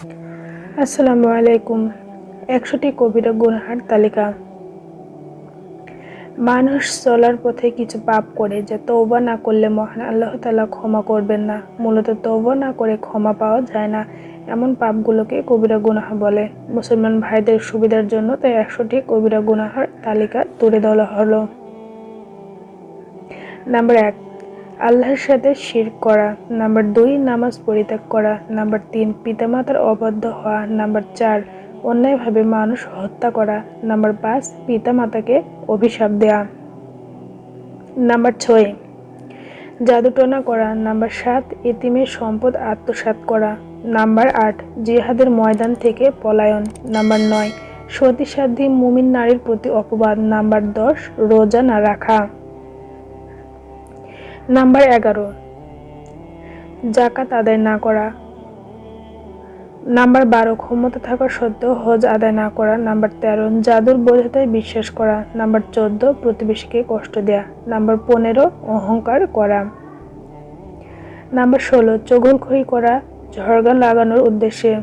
আসসালামু আলাইকুম। ১০০টি কবিরা গুনাহের তালিকা। মানুষ চলার পথে কিছু পাপ করে যা তওবা না করলে মহান আল্লাহ তাআলা ক্ষমা করবেন না। মূলত তওবা না করে ক্ষমা পাওয়া যায় না এমন পাপগুলোকে কবিরা গুনাহ বলে। মুসলমান ভাইদের সুবিধার জন্য তাই ১০০টি কবিরা গুনাহের তালিকা তুলে ধরা হলো। নাম্বার ১, আল্লাহর সাথে শিরক করা। নাম্বার ২, নামাজ পরিত্যাগ করা। নাম্বার ৩, পিতামাতার অবাধ্য হওয়া। নাম্বার ৪, অন্যায়ভাবে মানুষ হত্যা করা। নাম্বার ৫, পিতামাতাকে অভিশাপ দেয়া। নাম্বার ৬, জাদুটনা করা। নাম্বার ৭, এতিমের সম্পদ আত্মসাৎ করা। নাম্বার ৮, জিহাদের ময়দান থেকে পলায়ন। নাম্বার ৯, সতী মুমিন নারীর প্রতি অপবাদ। নাম্বার ১০, রোজা না রাখা। নাম্বার ১১, যাকাত আদায় না করা। নাম্বার ১২, ক্ষমতা থাকা সত্ত্বেও হজ আদায় না করা। নাম্বার ১৩, জাদুর বৈধতায় বিশ্বাস করা। নাম্বার ১৪, প্রতিবেশীকে কষ্ট দেয়া। নাম্বার ১৫, অহংকার করা। নাম্বার ১৬, চগলখড়ি করা, ঝগড়া লাগানোর উদ্দেশ্যে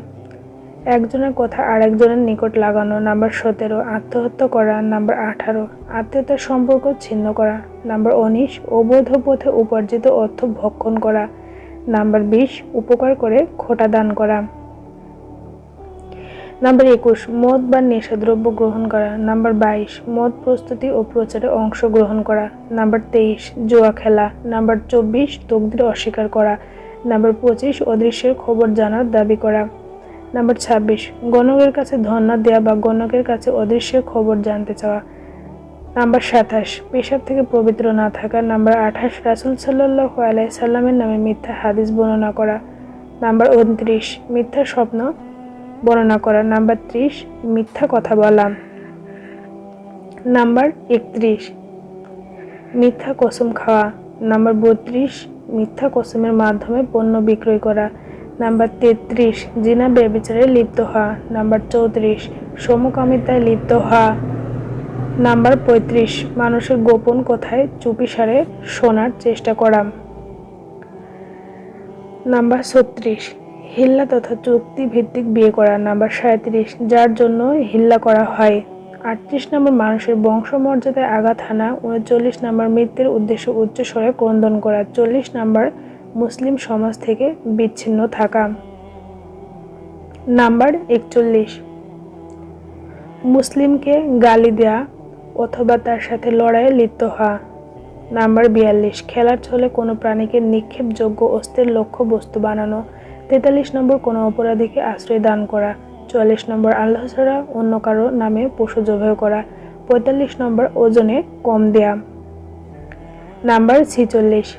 একজনের কথা আরেকজনের নিকট লাগানো। নাম্বার ১৭, আত্মহত্যা করা। নাম্বার ১৮, আত্মীয়তার সম্পর্ক ছিন্ন করা। নাম্বার ১৯, অবৈধ পথে উপার্জিত অর্থ ভক্ষণ করা। নাম্বার ২০, উপকার করে খোটা দান করা। নাম্বার ২১, মদ বা নেশাদ্রব্য গ্রহণ করা। নাম্বার ২২, মদ প্রস্তুতি ও প্রচারে অংশগ্রহণ করা। নাম্বার ২৩, জুয়া খেলা। নাম্বার ২৪, তকদির অস্বীকার করা। নাম্বার ২৫, অদৃশ্যের খবর জানার দাবি করা। নাম্বার ২৬, গণকের কাছে ধন্না দেয়া বা গণকের কাছে অদৃশ্যের খবর জানতে চাওয়া। নাম্বার ২৭, পেশাব থেকে পবিত্র না থাকা। নাম্বার ২৮, রাসূল সাল্লাল্লাহু আলাইহি সাল্লামের নামে মিথ্যা হাদিস বর্ণনা করা। নাম্বার ২৯, মিথ্যা স্বপ্ন বর্ণনা করা। নাম্বার ৩০, মিথ্যা কথা বলা। নাম্বার ৩১, মিথ্যা কসম খাওয়া। নাম্বার ৩২, মিথ্যা কসমের মাধ্যমে পণ্য বিক্রয় করা। নাম্বার ৩৩, জিনা ব্যভিচারে লিপ্ত হওয়া। নাম্বার ৩৪, সমকামিতায় লিপ্ত হওয়া। নাম্বার ৩৫, মানুষের গোপন কথায় চুপিসারে শোনার চেষ্টা করা। নাম্বার ৩৬, হিল্লা তথা চুক্তি ভিত্তিক বিয়ে করা। নাম্বার ৩৭, যার জন্য হিল্লা করা হয়। ৩৮ নম্বর, মানুষের বংশমর্যাদায় আঘাত হানা। ৩৯ নম্বর, মৃত্যুর উদ্দেশ্যে উচ্চস্বরে ক্রন্দন করা। ৪০ নম্বর, মুসলিম সমাজ থেকে বিচ্ছিন্ন থাকা। নাম্বার ৪১, মুসলিমকে গালি দেয়া অথবা তার সাথে লড়াইয়ে লিপ্ত হওয়া। নাম্বার ৪২, খেলার ছলে কোনো প্রাণীকে নিক্ষেপযোগ্য অস্ত্রের লক্ষ্য বস্তু বানানো। ৪৩ নম্বর, কোনো অপরাধীকে আশ্রয় দান করা। ৪৪ নম্বর, আল্লাহ ছাড়া অন্য কারো নামে পশু জবাই করা। ৪৫ নম্বর, ওজনে কম দেয়া। নাম্বার ৪৬,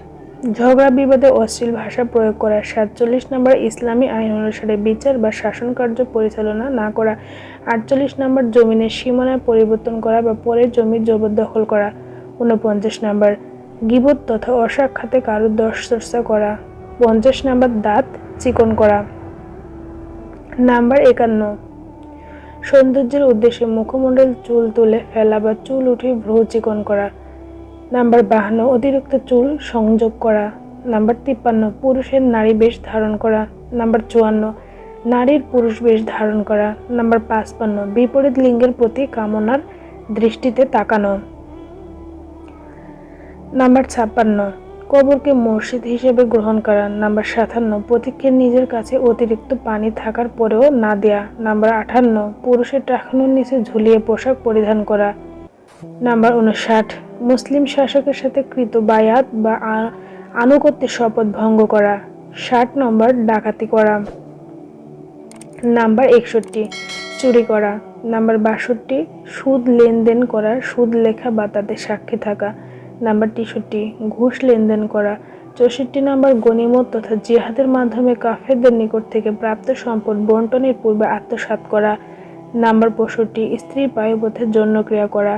ঝগড়া বিবাদে অশ্লীল ভাষা প্রয়োগ করা। ৪৭ নম্বর, ইসলামী আইন অনুসারে বিচার বা শাসন কার্য পরিচালনা না করা। ৪৮ নম্বর, জমিনের সীমানা পরিবর্তন করা বা পরের জমি জবরদখল করা। ৪৯ নম্বর, গীবত তথা অসাক্ষাতে কারো দোষচর্চা করা। ৫০ নম্বর, দাঁত চিকন করা। নাম্বার ৫১, সৌন্দর্যের উদ্দেশ্যে মুখমণ্ডল চুল তুলে ফেলা বা চুল উঠিয়ে ভ্রু চিকন করা। নাম্বার ৫২, অতিরিক্ত চুল সংযোগ করা। নাম্বার ৫৩, পুরুষের নারী বেশ ধারণ করা। নাম্বার ৫৪, নারীর পুরুষ বেশ ধারণ করা। নাম্বার ৫৫, বিপরীত লিঙ্গের প্রতি কামনার দৃষ্টিতে তাকানো। নাম্বার ৫৬, কবরকে মসজিদ হিসেবে গ্রহণ করা। নাম্বার ৫৭, পথিককে নিজের কাছে অতিরিক্ত পানি থাকার পরেও না দেয়া। নাম্বার ৫৮, পুরুষের টাকনুর নিচে ঝুলিয়ে পোশাক পরিধান করা। নাম্বার ৫৯, মুসলিম শাসকের সাথে কৃত বায়াত বা আনুগত্যের শপথ ভঙ্গ করা। ৬০ নম্বর, ডাকাতি করা। নাম্বার ৬১, চুরি করা। নাম্বার ৬২, সুদ লেনদেন করা, সুদ লেখা বা তাতে সাক্ষী থাকা। নাম্বার ৬৩, ঘুষ লেনদেন করা। ৬৪ নম্বর, গনিমত তথা জিহাদের মাধ্যমে কাফেরদের নিকট থেকে প্রাপ্ত সম্পদ বন্টনের পূর্বে আত্মসাৎ করা। নাম্বার ৬৫, স্ত্রীর পায়ুপথে যৌনক্রিয়া করা।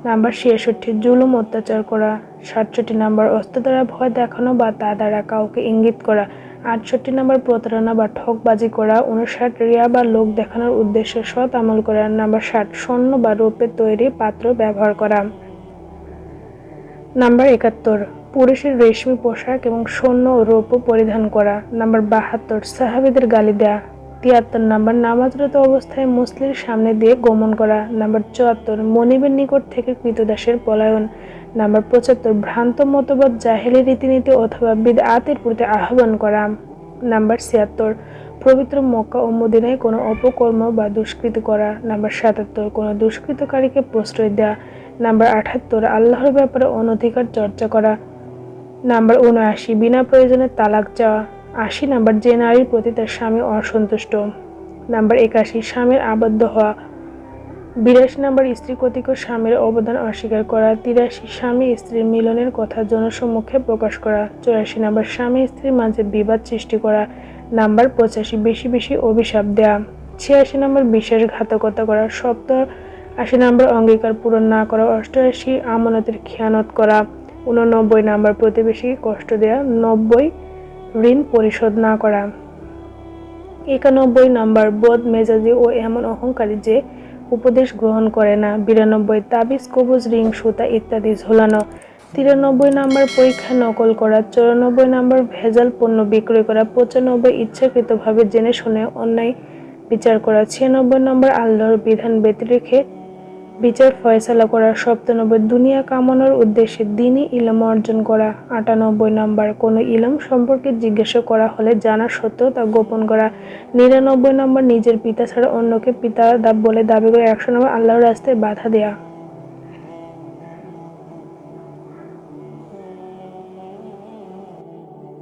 নাম্বার ৬৬, জুলুম অত্যাচার করা। ৬৭ নম্বর, অস্ত্র দ্বারা ভয় দেখানো বা তা দ্বারা কাউকে ইঙ্গিত করা। ৬৮ নম্বর, প্রতারণা বা ঠকবাজি করা। ৫৯, রিয়া বা লোক দেখানোর উদ্দেশ্যে সৎ আমল করা। নাম্বার ৬০, স্বর্ণ বা রৌপ্যের তৈরি পাত্র ব্যবহার করা। নাম্বার ৭১, পুরুষের রেশমি পোশাক এবং স্বর্ণ ও রৌপ্য পরিধান করা। নাম্বার ৭২, সাহাবীদের গালি দেয়া। 73 নাম্বার নামাজরত অবস্থায় মুসলির সামনে দিয়ে গমন করা। নাম্বার 74 মনিবের নিকট থেকে কৃতদাসের পলায়ন। নাম্বার 75 ভ্রান্ত মতবাদ, জাহেলি রীতিনীতি অথবা বিদআতের প্রতি আহ্বান করা। নাম্বার 76 পবিত্র মক্কা ও মদিনায় কোনো অপকর্ম বা দুষ্কৃতি করা। নাম্বার 77 কোনো দুষ্কৃতকারীকে প্রশ্রয় দেওয়া। নাম্বার 78 আল্লাহর ব্যাপারে অনধিকার চর্চা করা। নাম্বার 79 বিনা প্রয়োজনে তালাক চাওয়া। 80 নাম্বার যে নারীর প্রতি তার স্বামী অসন্তুষ্ট। নাম্বার 81 স্বামীর আবদ্ধ হওয়া। 82 নাম্বার স্ত্রী কর্তৃক স্বামীর অবদান অস্বীকার করা। 83 স্বামী স্ত্রীর মিলনের কথা জনসম্মুখে প্রকাশ করা। 84 নাম্বার স্বামী স্ত্রীর মাঝে বিবাদ সৃষ্টি করা। নাম্বার 85 বেশি বেশি অভিশাপ দেয়া। 86 নাম্বার বিশ্বাসঘাতকতা করা। 87 নাম্বার অঙ্গীকার পূরণ না করা। 88 আমানতের খেয়ানত করা। 89 নাম্বার প্রতিবেশীকে কষ্ট দেয়া। 90 ঋণ পরিশোধ না করা। 91 নাম্বার বদ মেজাজি ও এমন অহংকারী যে উপদেশ গ্রহণ করে না। 92 তাবিজ, কবজ, রিং, সুতা ইত্যাদি ঝোলানো। 93 নাম্বার পরীক্ষা নকল করা। 94 নাম্বার ভেজাল পণ্য বিক্রয় করা। 95 ইচ্ছাকৃতভাবে জেনে শুনে অন্যায় বিচার করা। 96 নাম্বার আল্লাহর বিধান ব্যতি রেখে বিচার ফয়সালা করা। 97 দুনিয়া কামানোর উদ্দেশ্যে দ্বীনি ইলম অর্জন করা। 98 নাম্বার কোনো ইলম সম্পর্কে জিজ্ঞাসা করা হলে জানা সত্ত্বেও তা গোপন করা। 99 নাম্বার নিজের পিতা ছাড়া অন্যকে পিতা বলে দাবি করে 100 নাম্বার আল্লাহর রাস্তায় বাধা দেয়া।